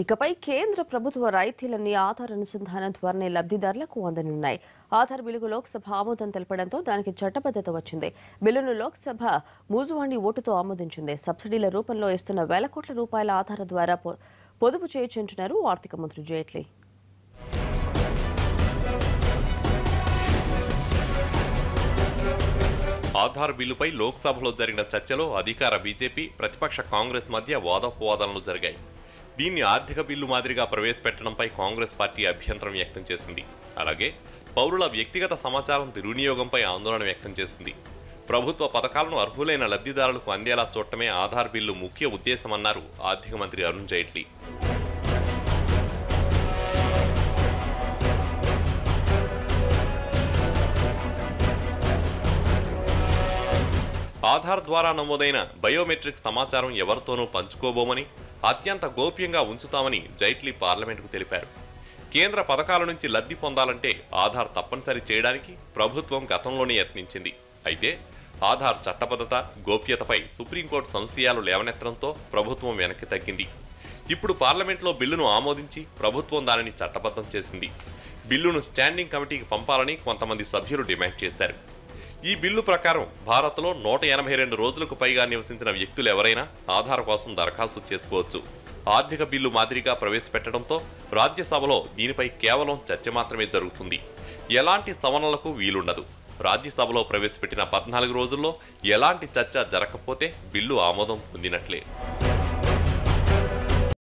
ఇకపై కేంద్ర ప్రభుత్వ రాయితీలన్నీ ఆధార్ అనుసంధానం ద్వారానే లబ్ధిదారులకు అందనున్నాయి. ఆధార్ బిల్లుకు లోక్సభ ఆమోదం తెలపడంతో దానికి చట్టబద్ధత వచ్చింది. బిల్లును లోక్సభ మూజువాణి ఓటుతో ఆమోదించింది. సబ్సిడీల రూపంలో ఇస్తున్న వేల కోట్ల రూపాయల ఆధార్ ద్వారా పొదుపు చేయొచ్చంటున్నారు ఆర్థిక మంత్రి జైట్లీ. ఆధార్ బిల్లుపై లోక్సభలో జరిగిన చర్చలో అధికార బీజేపీ, ప్రతిపక్ష కాంగ్రెస్ మధ్య వాదోపవాదనలు జరిగాయి. దీన్ని ఆర్థిక బిల్లు మాదిరిగా ప్రవేశపెట్టడంపై కాంగ్రెస్ పార్టీ అభ్యంతరం వ్యక్తం చేసింది. అలాగే పౌరుల వ్యక్తిగత సమాచారం దుర్వినియోగంపై ఆందోళన వ్యక్తం చేసింది. ప్రభుత్వ పథకాలను అర్హులైన లబ్ధిదారులకు అందేలా చూడటమే ఆధార్ బిల్లు ముఖ్య ఉద్దేశమన్నారు ఆర్థిక మంత్రి అరుణ్ జైట్లీ. ఆధార్ ద్వారా నమోదైన బయోమెట్రిక్ సమాచారం ఎవరితోనూ పంచుకోబోమని, అత్యంత గోప్యంగా ఉంచుతామని జైట్లీ పార్లమెంటుకు తెలిపారు. కేంద్ర పథకాల నుంచి లబ్ధి పొందాలంటే ఆధార్ తప్పనిసరి చేయడానికి ప్రభుత్వం గతంలోనే యత్నించింది. అయితే ఆధార్ చట్టబద్ధత, గోప్యతపై సుప్రీంకోర్టు సంశయాలు లేవనెత్తడంతో ప్రభుత్వం వెనక్కి తగ్గింది. ఇప్పుడు పార్లమెంట్లో బిల్లును ఆమోదించి ప్రభుత్వం దానిని చట్టబద్ధం చేసింది. బిల్లును స్టాండింగ్ కమిటీకి పంపాలని కొంతమంది సభ్యులు డిమాండ్ చేశారు. ఈ బిల్లు ప్రకారం భారత్లో 182 రోజులకు పైగా నివసించిన వ్యక్తులు ఎవరైనా ఆధార్ కోసం దరఖాస్తు చేసుకోవచ్చు. ఆర్థిక బిల్లు మాదిరిగా ప్రవేశపెట్టడంతో రాజ్యసభలో దీనిపై కేవలం చర్చ మాత్రమే జరుగుతుంది. ఎలాంటి సవరణలకు వీలుండదు. రాజ్యసభలో ప్రవేశపెట్టిన 14 రోజుల్లో ఎలాంటి చర్చ జరగకపోతే బిల్లు ఆమోదం పొందినట్లే.